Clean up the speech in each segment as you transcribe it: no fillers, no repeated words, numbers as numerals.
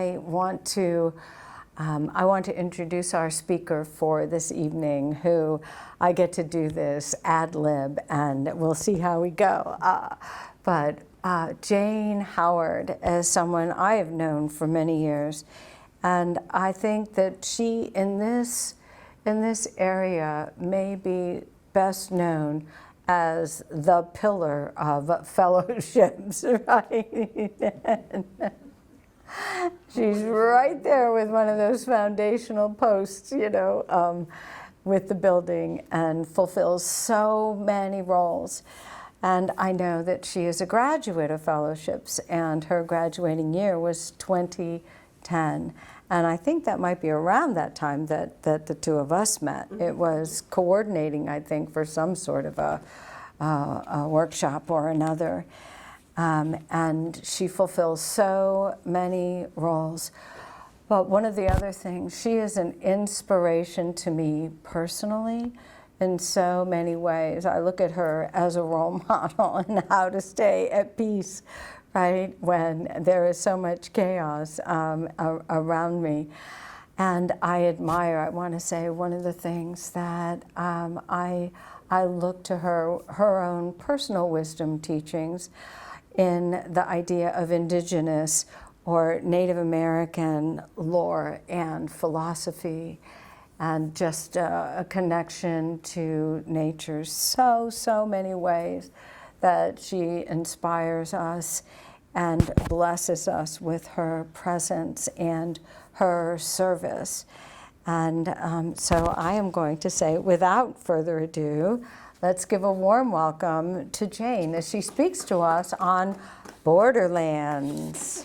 I want to introduce our speaker for this evening, who I get to do this ad lib, and we'll see how we go. But Jane Howard is someone I have known for many years, and I think that she, in this area, may be best known as the pillar of fellowships, right? She's right there with one of those foundational posts, with the building, and fulfills so many roles. And I know that she is a graduate of fellowships, and her graduating year was 2010. And I think that might be around that time that the two of us met. It was coordinating, I think, for some sort of a workshop or another. And she fulfills so many roles. But one of the other things, she is an inspiration to me personally in so many ways. I look at her as a role model in how to stay at peace, right, when there is so much chaos around me. And I want to say, one of the things that I look to her own personal wisdom teachings in the idea of indigenous or Native American lore and philosophy, and just a connection to nature. So many ways that she inspires us and blesses us with her presence and her service. And so I am going to say, without further ado, let's give a warm welcome to Jane as she speaks to us on Borderlands.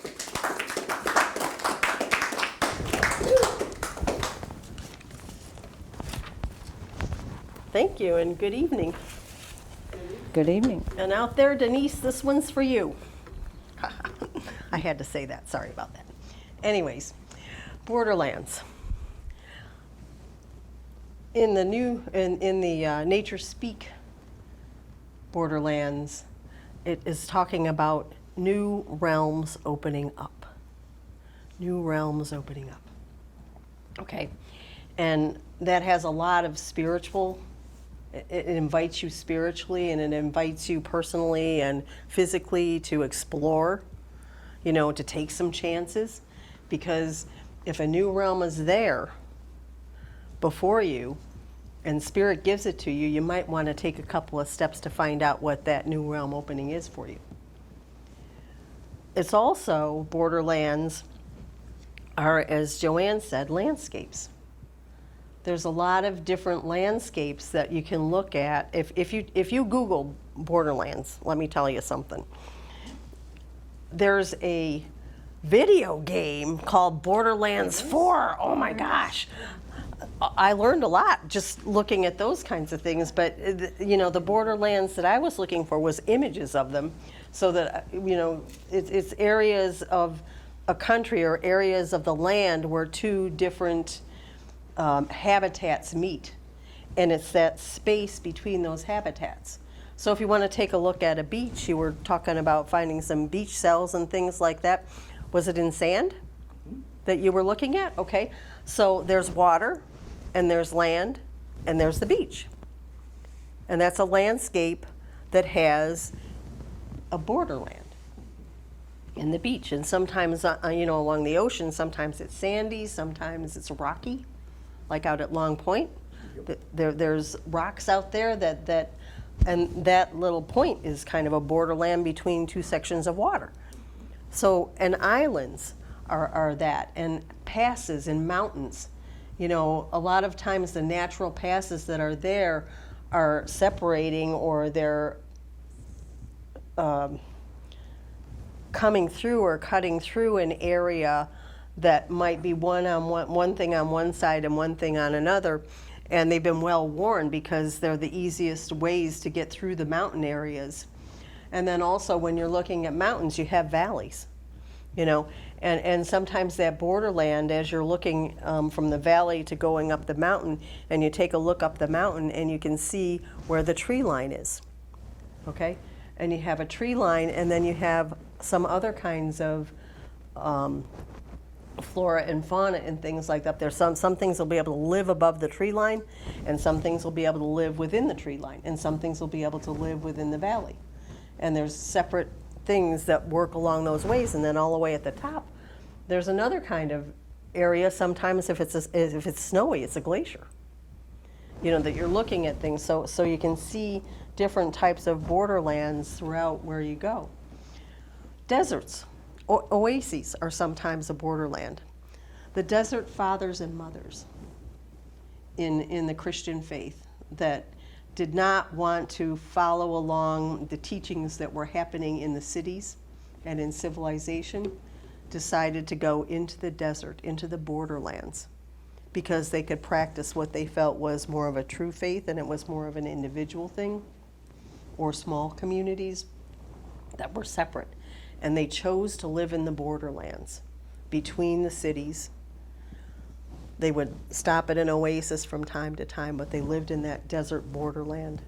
Thank you, and good evening. Good evening. And out there, Denise, this one's for you. I had to say that. Sorry about that. Anyways, Borderlands. In the Nature Speak Borderlands, it is talking about new realms opening up. New realms opening up. Okay, and that has a lot of spiritual. It invites you spiritually, and it invites you personally and physically to explore, to take some chances. Because if a new realm is there before you and Spirit gives it to you, you might want to take a couple of steps to find out what that new realm opening is for you. It's also, Borderlands are, as Joanne said, landscapes. There's a lot of different landscapes that you can look at. If you Google Borderlands, let me tell you something. There's a video game called Borderlands 4. Oh my gosh. I learned a lot just looking at those kinds of things, but the Borderlands that I was looking for was images of them, so that it's areas of a country or areas of the land where two different habitats meet, and it's that space between those habitats. So if you want to take a look at a beach, you were talking about finding some beach cells and things like that. Was it in sand that you were looking at? Okay, so there's water, and there's land, and there's the beach. And that's a landscape that has a borderland in the beach. And sometimes, along the ocean, sometimes it's sandy, sometimes it's rocky, like out at Long Point. There's rocks out there and that little point is kind of a borderland between two sections of water. So, and islands are that, and passes and mountains. A lot of times the natural passes that are there are separating, or they're coming through or cutting through an area that might be one thing on one side and one thing on another, and they've been well worn because they're the easiest ways to get through the mountain areas. And then also, when you're looking at mountains, you have valleys, and sometimes that borderland, as you're looking from the valley to going up the mountain, and you take a look up the mountain and you can see where the tree line is, okay? And you have a tree line, and then you have some other kinds of flora and fauna and things like that. There's some things will be able to live above the tree line, and some things will be able to live within the tree line, and some things will be able to live within the valley. And there's separate things that work along those ways, and then all the way at the top, there's another kind of area. Sometimes if it's snowy, it's a glacier. You know, that you're looking at things, so you can see different types of borderlands throughout where you go. Deserts, oases are sometimes a borderland. The desert fathers and mothers in the Christian faith that did not want to follow along the teachings that were happening in the cities and in civilization decided to go into the desert, into the borderlands, because they could practice what they felt was more of a true faith, and it was more of an individual thing, or small communities that were separate. And they chose to live in the borderlands between the cities. They would stop at an oasis from time to time, but they lived in that desert borderland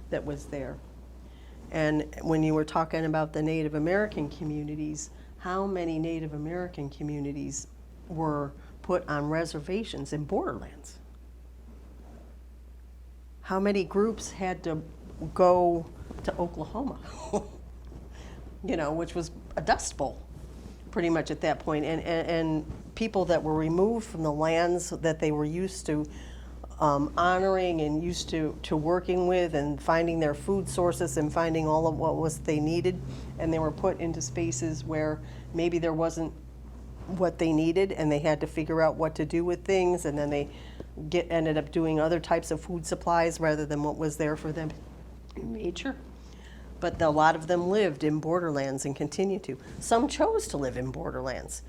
that was there. And when you were talking about the Native American communities, how many Native American communities were put on reservations in borderlands? How many groups had to go to Oklahoma, you know, which was a dust bowl pretty much at that point. And people that were removed from the lands that they were used to honoring and used to working with and finding their food sources and finding all of what was they needed, and they were put into spaces where maybe there wasn't what they needed, and they had to figure out what to do with things, and then they ended up doing other types of food supplies rather than what was there for them in nature. But a lot of them lived in borderlands and continue to. Some chose to live in borderlands.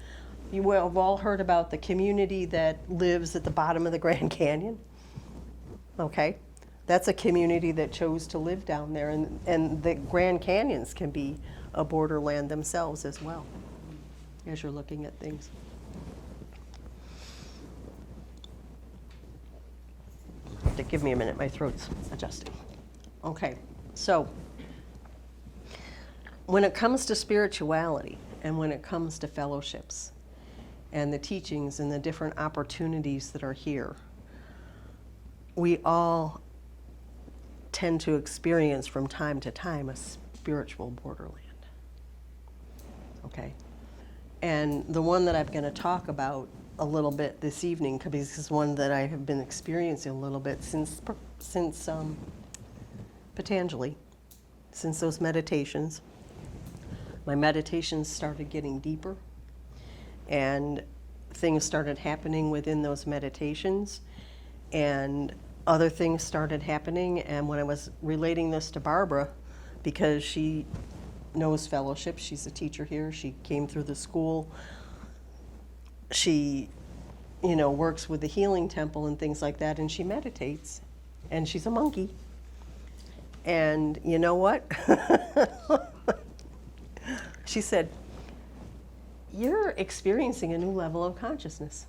You have all heard about the community that lives at the bottom of the Grand Canyon. Okay, that's a community that chose to live down there, and the Grand Canyons can be a borderland themselves as well, as you're looking at things. Give me a minute, my throat's adjusting. Okay, so when it comes to spirituality and when it comes to fellowships and the teachings and the different opportunities that are here, we all tend to experience from time to time a spiritual borderland. Okay? And the one that I'm going to talk about a little bit this evening, because this is one that I have been experiencing a little bit since Patanjali, since those meditations. My meditations started getting deeper, and things started happening within those meditations, and other things started happening. And when I was relating this to Barbara, because she knows fellowship, she's a teacher here, she came through the school, she, you know, works with the healing temple and things like that, and she meditates, and she's a monkey. And you know what? She said, "You're experiencing a new level of consciousness,"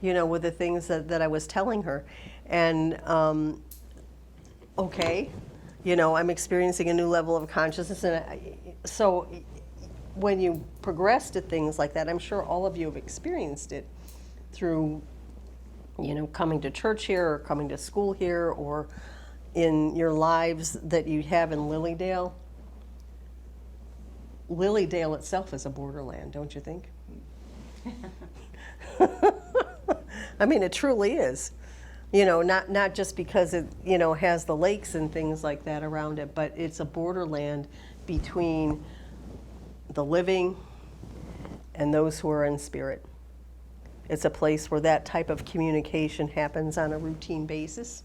you know, with the things that I was telling her. And okay, you know, I'm experiencing a new level of consciousness. And so when you progress to things like that, I'm sure all of you have experienced it through, you know, coming to church here or coming to school here or in your lives that you have in Lilydale. Lilydale itself is a borderland, don't you think? I mean, it truly is. You know, not just because it, you know, has the lakes and things like that around it, but it's a borderland between the living and those who are in spirit. It's a place where that type of communication happens on a routine basis,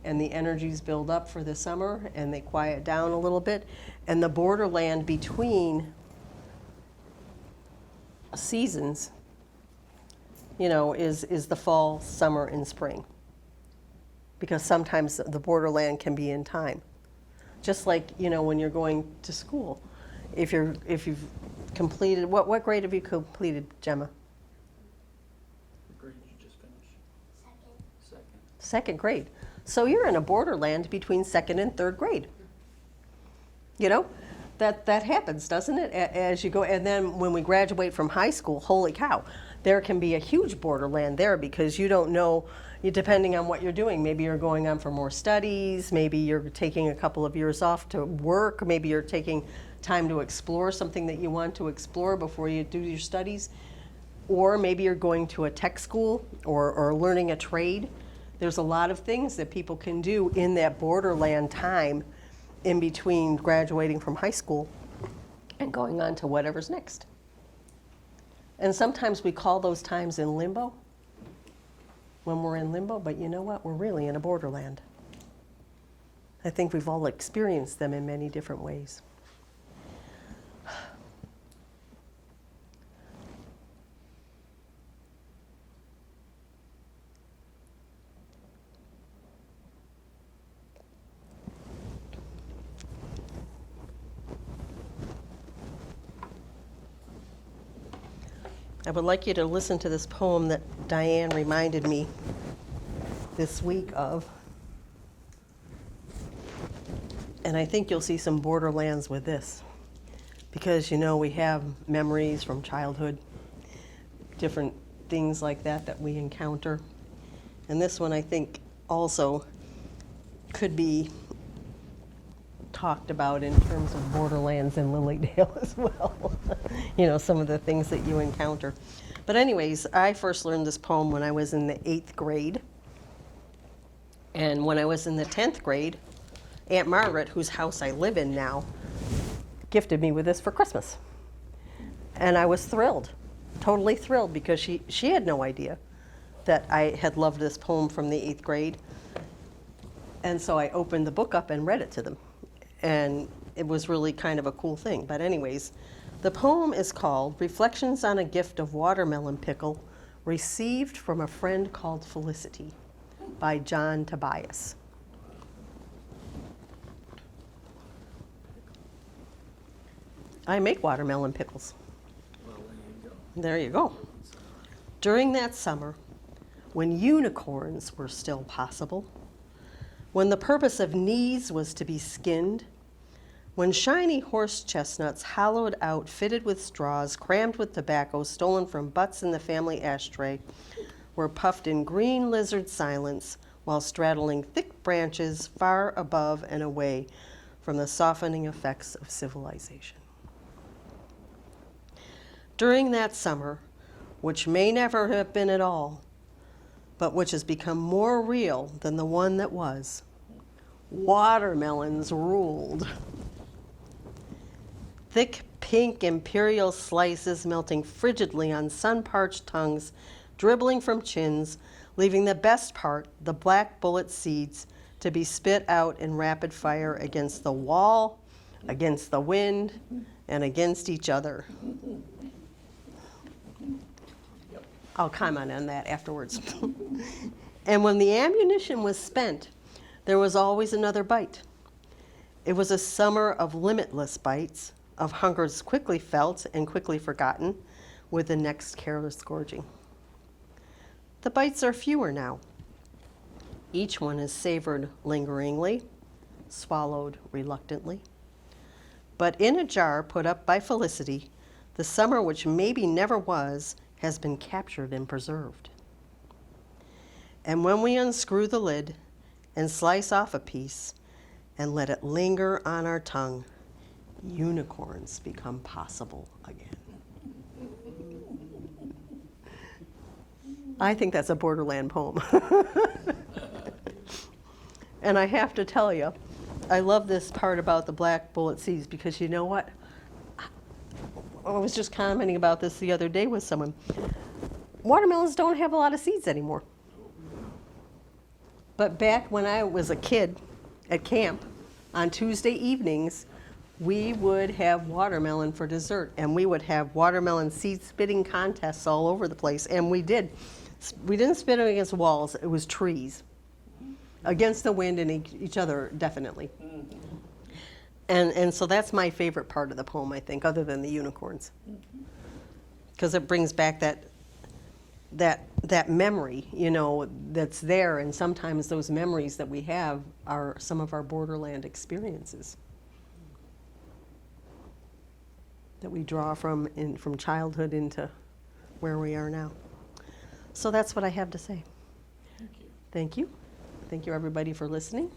and the energies build up for the summer and they quiet down a little bit. And the borderland between seasons, you know, is the fall, summer, and spring. Because sometimes the borderland can be in time. Just like, you know, when you're going to school. If you've completed, what grade have you completed, Gemma? What grade did you just finish? Second. Second grade. So you're in a borderland between second and third grade. You know, that happens, doesn't it? As you go, and then when we graduate from high school, holy cow, there can be a huge borderland there because you don't know, depending on what you're doing. Maybe you're going on for more studies, maybe you're taking a couple of years off to work, maybe you're taking time to explore something that you want to explore before you do your studies, or maybe you're going to a tech school or learning a trade. There's a lot of things that people can do in that borderland time in between graduating from high school and going on to whatever's next. And sometimes we call those times in limbo, when we're in limbo, but you know what? We're really in a borderland. I think we've all experienced them in many different ways. I would like you to listen to this poem that Diane reminded me this week of. And I think you'll see some borderlands with this. Because, we have memories from childhood, different things like that we encounter. And this one, I think, also could be talked about in terms of Borderlands in Lilydale as well. Some of the things that you encounter. But anyways, I first learned this poem when I was in the 8th grade. And when I was in the 10th grade, Aunt Margaret, whose house I live in now, gifted me with this for Christmas. And I was thrilled, totally thrilled, because she had no idea that I had loved this poem from the 8th grade. And so I opened the book up and read it to them. And it was really kind of a cool thing. But anyways, the poem is called Reflections on a Gift of Watermelon Pickle Received from a Friend Called Felicity by John Tobias. I make watermelon pickles. Well, there you go. There you go. During that summer, when unicorns were still possible, when the purpose of knees was to be skinned, when shiny horse chestnuts hollowed out, fitted with straws, crammed with tobacco stolen from butts in the family ashtray, were puffed in green lizard silence while straddling thick branches far above and away from the softening effects of civilization. During that summer, which may never have been at all, but which has become more real than the one that was, watermelons ruled. Thick pink imperial slices melting frigidly on sun-parched tongues, dribbling from chins, leaving the best part, the black bullet seeds, to be spit out in rapid fire against the wall, against the wind, and against each other. I'll comment on that afterwards. And when the ammunition was spent, there was always another bite. It was a summer of limitless bites, of hungers quickly felt and quickly forgotten, with the next careless gorging. The bites are fewer now. Each one is savored lingeringly, swallowed reluctantly. But in a jar put up by Felicity, the summer which maybe never was has been captured and preserved. And when we unscrew the lid and slice off a piece and let it linger on our tongue, unicorns become possible again. I think that's a Borderland poem. And I have to tell you, I love this part about the black bullet seeds because you know what? I was just commenting about this the other day with someone. Watermelons don't have a lot of seeds anymore. But back when I was a kid at camp, on Tuesday evenings, we would have watermelon for dessert, and we would have watermelon seed spitting contests all over the place, and we did. We didn't spit them against walls, it was trees. Against the wind and each other, definitely. And so that's my favorite part of the poem, I think, other than the unicorns. Because it brings back that memory, that's there, and sometimes those memories that we have are some of our borderland experiences. that we draw from from childhood into where we are now. So that's what I have to say. Thank you. Thank you. Thank you, everybody, for listening.